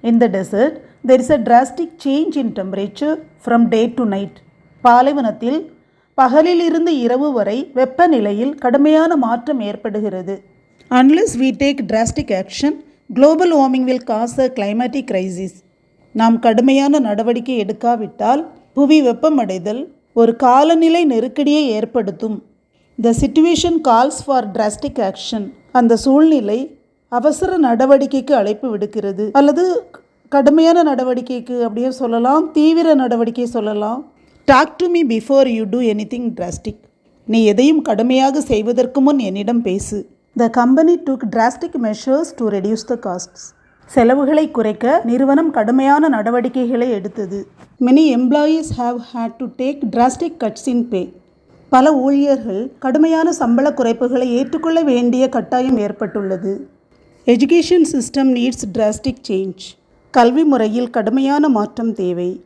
In the desert, there is a drastic change in temperature from day to night. பாலைவனத்தில் பகலிலிருந்து இரவு வரை வெப்பநிலையில் கடுமையான மாற்றம் ஏற்படுகிறது. Unless we take drastic action, global warming will cause a climatic crisis. நாம் கடுமையான நடவடிக்கை எடுக்காவிட்டால் புவி வெப்பமடைதல் ஒரு காலநிலை நெருக்கடியை ஏற்படுத்தும். The situation calls for drastic action. அந்த சூழ்நிலை அவசர நடவடிக்கைக்கு அழைப்பு விடுக்கிறது. அல்லது கடுமையான நடவடிக்கைக்கு அப்படியே சொல்லலாம், தீவிர நடவடிக்கை சொல்லலாம். Talk to me before you do anything drastic. நீ எதையும் கடுமையாக செய்வதற்கு முன் என்னிடம் பேசு. The company took drastic measures to reduce the costs. செலவுகளை குறைக்க நிறுவனம் கடுமையான நடவடிக்கைகளை எடுத்தது. Many employees have had to take drastic cuts in pay. பல ஊழியர்கள் கடுமையான சம்பள குறைப்புகளை ஏற்றுக்கொள்ள வேண்டிய கட்டாயம் ஏற்பட்டுள்ளது. Education system needs drastic change. கல்வி முறையில் கடுமையான மாற்றம் தேவை.